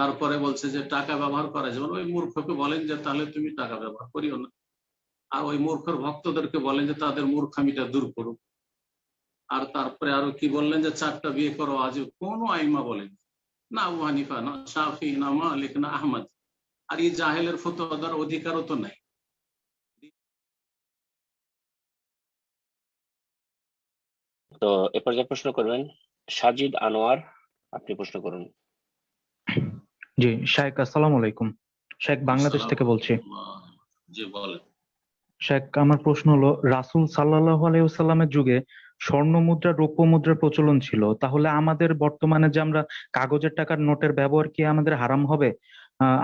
তারপরে বলছে যে টাকা ব্যবহার করা যাবে না, ওই মূর্খকে বলেন যে তাহলে তুমি টাকা ব্যবহার করিও না। আর ওই মূর্খের ভক্তদেরকে বলেন যে তাদের মূর্খামিটা দূর করুক। আর তারপরে আরো কি বললেন যে 4টা বিয়ে করো। আজ কোন আইমা বলেন না, আবু হানিফা না, শাফি না, মালিক না, আহমদ। আর এই জাহেলের ফতোয়া দেওয়ার অধিকারও তো নাই। তো এরপর যে প্রশ্ন করবেন সাজিদ আনোয়ার, আপনি প্রশ্ন করুন। জি শেখ, আসসালামু আলাইকুম। শেখ বাংলাদেশ থেকে বলছি। জি বলেন। শেখ, আমার প্রশ্ন হলো, রাসূল সাল্লাল্লাহু আলাইহি ওয়াসাল্লামের যুগে স্বর্ণ মুদ্রা রৌপ্য মুদ্রার প্রচলন ছিল, তাহলে আমাদের বর্তমানে যে আমরা কাগজের টাকার নোটের ব্যবহার কি আমাদের হারাম হবে?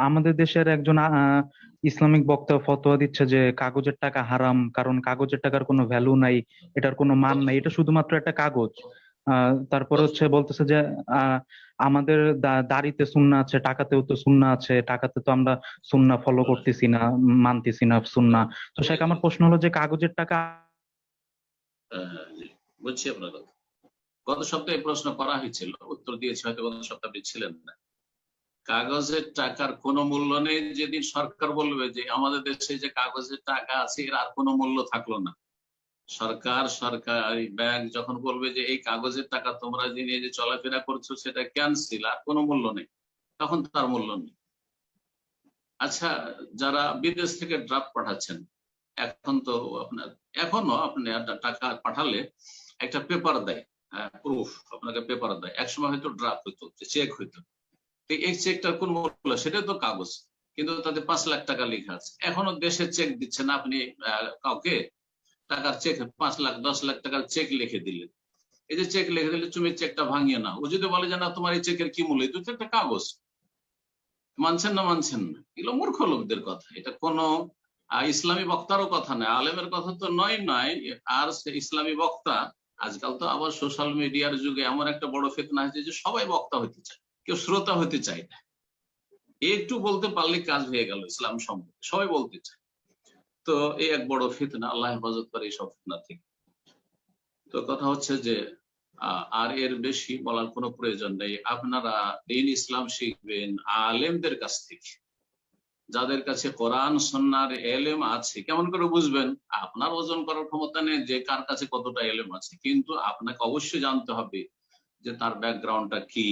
আমাদের দেশের একজন ইসলামিক বক্তা ফতোয়া দিচ্ছে যে কাগজের টাকা হারাম, কারণ কাগজের টাকার কোনো ভ্যালু নাই, এটার কোনো মান নাই, এটা শুধুমাত্র একটা কাগজ। তারপর হচ্ছে বলতেছে যে আমাদের দাড়িতে সুন্নাহ আছে, টাকাতেও তো সুন্নাহ আছে, টাকাতে তো আমরা সুন্নাহ ফলো করতেছি না, মানতেছি না সুন্নাহ। তো শেখ, আমার প্রশ্ন হলো যে কাগজের টাকা। বলছি আপনার কথা, গত সপ্তাহে প্রশ্ন করা হয়েছিল, উত্তর দিয়েছে, হয়তো গত সপ্তাহে আপনি ছিলেন না। কাগজের টাকার কোনো মূল্য নেই যেদিন সরকার বলবে যে আমাদের দেশে যে কাগজের টাকা আছে এর আর কোনো মূল্য থাকলো না। সরকারি ব্যাংক যখন বলবে যে এই কাগজের টাকা তোমরা যে নিয়ে যে চলাফেরা করছো সেটা ক্যান্সেল, আর কোনো মূল্য নেই, তখন তার মূল্য নেই। আচ্ছা, যারা বিদেশ থেকে ড্রাফট পাঠাচ্ছেন, এখনো আপনি টাকা পাঠালে একটা পেপার দেয়, প্রুফ, আপনাকে পেপার দেয়। একসময় হয়তো ড্রাফট হইতো, চেক হইতো, এই চেকটার কোন মূল্য, সেটা তো কাগজ, কিন্তু তাতে 5 লাখ টাকা লেখা আছে। এখনো দেশে চেক দিচ্ছেন আপনি কাউকে, টাকার চেক 5 লাখ 10 লাখ টাকার চেক লিখে দিলেন। এই যে চেক লিখে দিলে তুমি চেকটা ভাঙিয়ে না, ও যদি বলে যে না তোমার এই চেকের কি মূল্য, এটা তো একটা কাগজ, মানছেন না মানছেন না। এগুলো মূর্খ লোকদের কথা, এটা কোনো ইসলামী বক্তারও কথা নয়, আলেমের কথা তো নয়। আর ইসলামী বক্তা, আজকাল তো আবার সোশ্যাল মিডিয়ার যুগে এমন একটা বড় ফিতনা হয়েছে যে সবাই বক্তা হতে চায়, কেউ শ্রোতা হতে চায় না। একটু বলতে পারলে কাজ হয়ে গেল ইসলাম সম্পর্কে, সবাই বলতে চায়। তো এই এক বড় ফিতনা, আল্লাহ হেফাজত করে এইসব ফিতনা থেকে। তো কথা হচ্ছে যে আর এর বেশি বলার কোনো প্রয়োজন নেই। আপনারা দ্বীন ইসলাম শিখবেন আলেমদের কাছ থেকে, যাদের কাছে কোরআন সুন্নাহর এলেম আছে। কেমন করে বুঝবেন? আপনার ওজন করার ক্ষমতা নেই যে কার কাছে কতটা এলেম আছে, কিন্তু আপনাকে অবশ্যই জানতে হবে যে তার ব্যাকগ্রাউন্ডটা কি,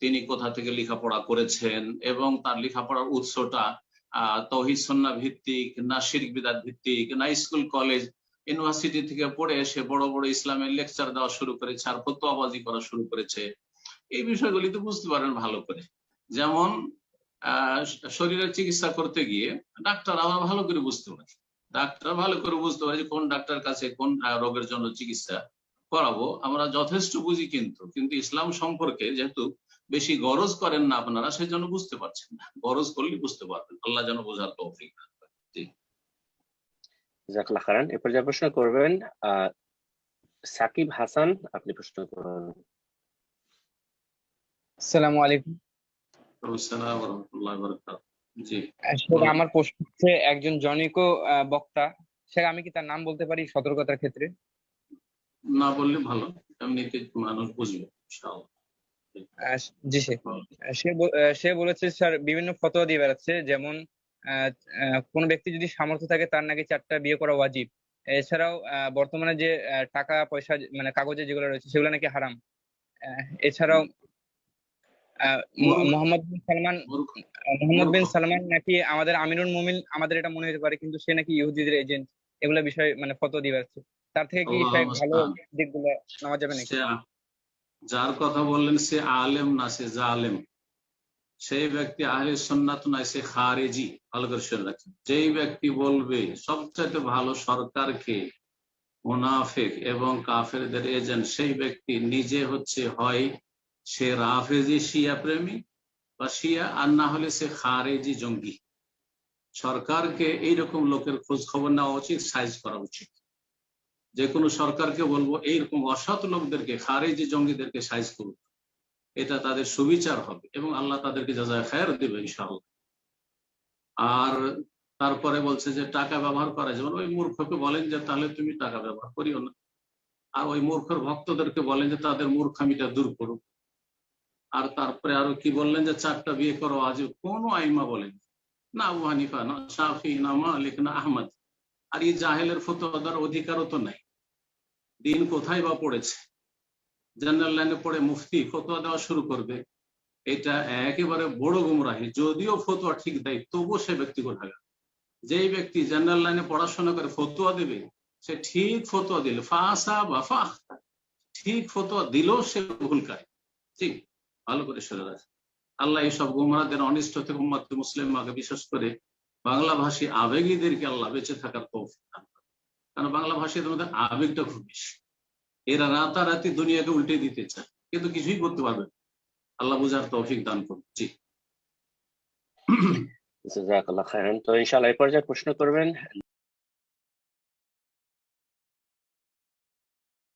তিনি কোথা থেকে লেখাপড়া করেছেন, এবং তার লেখাপড়ার উৎসটা তাওহীদ সুন্নাহ ভিত্তিক না শিরক বিদআত ভিত্তিক, না স্কুল কলেজ ইউনিভার্সিটি থেকে পড়ে এসে বড় বড় ইসলামের লেকচার দেওয়া শুরু করেছে আর ফতোয়াবাজি করা শুরু করেছে। এই বিষয়গুলি তো বুঝতে পারেন ভালো করে। যেমন শরীরের চিকিৎসা করতে গিয়ে ডাক্তার আমরা ভালো করে বুঝতে পারি, যে কোন ডাক্তার কাছে কোন রোগের জন্য চিকিৎসা করাবো, আমরা যথেষ্ট বুঝি। কিন্তু ইসলাম সম্পর্কে যেহেতু বেশি গরজ করেন না আপনারা, সেই জন্য বুঝতে পারছেন না। গরজ করলে বুঝতে পারবেন। আল্লাহ যেন বোঝার তৌফিক দান করেন। জাযাকাল্লাহ খাইরান। এরপর যে প্রশ্ন করবেন সাকিব হাসান, আপনি প্রশ্ন করুন। আসসালামু আলাইকুম। আসসালামু আলাইকুম ওয়া রাহমাতুল্লাহি ওয়া বারাকাতুহু। জি, আমার প্রশ্ন হচ্ছে, একজন জনৈক বক্তা, স্যার আমি কি তার নাম বলতে পারি সতর্কতার ক্ষেত্রে? না বললে ভালো, এমনিতে মানুষ বুঝবে ইনশাআল্লাহ। জি সে বলেছে স্যার, বিভিন্ন ফতোয়া দিয়ে বেড়াচ্ছে, যেমন কোন ব্যক্তি যদি সামর্থ্য থাকে তার নাকি 4টা বিয়ে করা ওয়াজিব। এছাড়াও বর্তমানে যে টাকা পয়সা মানে কাগজে যেগুলো রয়েছে সেগুলো নাকি হারাম। এছাড়াও মোহাম্মদ বিন সালমান নাকি আমাদের আমিরুল মুমিন, আমাদের এটা মনে হতে পারে, কিন্তু সে নাকি ইহুদিদের এজেন্ট। এগুলা বিষয় মানে ফতোয়া দিয়ে বেড়াচ্ছে। তার থেকে কি ভালো দিকগুলো নেওয়া যাবে নাকি? যার কথা বললেন সে আলেম না, সে জালেম। সেই ব্যক্তি আহলে সুন্নাত নয়, সে খারেজি। ভালো করে শুনে রাখেন, যেই ব্যক্তি বলবে সবচেয়ে ভালো সরকারকে মুনাফিক এবং কাফেরদের এজেন্ট, সেই ব্যক্তি নিজে হচ্ছে হয় সে রাফেজি শিয়া প্রেমী বা শিয়া, আর না হলে সে খারেজি জঙ্গি। সরকারকে এইরকম লোকের খোঁজ খবর নেওয়া উচিত, সাইজ করা উচিত। যে কোনো সরকারকে বলবো এইরকম অসৎ লোকদেরকে, খারেজি জঙ্গিদেরকে সাইজ করুক, এটা তাদের সুবিচার হবে এবং আল্লাহ তাদেরকে জাযায়ে খায়ের দেবে ইনশাআল্লাহ। আর তারপরে বলছে যে টাকা ব্যবহার করা যাবে না, ওই মূর্খকে বলেন যে তাহলে তুমি টাকা ব্যবহার করিও না। আর ওই মূর্খের ভক্তদেরকে বলেন যে তাদের মূর্খামিটা দূর করুক। আর তারপরে আরো কি বললেন যে 4টা বিয়ে করো আজ কোনো আইমা বলেন না, আবু হানিফা না, শাফি না, মালিক না, আহমদ। আর এই জাহেলের ফতোয়া দেওয়ার অধিকারও তো নাই। দিন কোথায় বা পড়েছে? জেনারেল লাইনে পড়ে মুফতি ফতোয়া দেওয়া শুরু করবে, এটা একেবারে বড় গুমরাহি। যদিও ফতোয়া ঠিক দেয় তবুও সে ব্যক্তি কোথায়? যেই ব্যক্তি জেনারেল লাইনে পড়াশোনা করে ফতোয়া দেবে, সে ঠিক ফতোয়া দিলে ফাসা বা ফাখতা, ঠিক ফতোয়া দিলেও সে ভুলকারী। ঠিক, ভালো করে শুনে রাখে। আল্লাহ এইসব গুমরাহদের অনিষ্ট থেকে উম্মত মুসলিমাকে, বিশেষ করে বাংলা ভাষী আবেগীদেরকে আল্লাহ বেঁচে থাকার তৌফিক দান করেন। কারণ বাংলা ভাষীদের মধ্যে আবেগটা খুব বেশি। এরা রাতারাতি দুনিয়াকে উল্টে দিতে চায়, কিন্তু কিছুই করতে পারবে না। আল্লাহ বুঝার তৌফিক দান করুন। জি। জাযাকাল্লাহ খাইরান। তো ইনশাআল্লাহ এই পর্যায়ে প্রশ্ন করবেন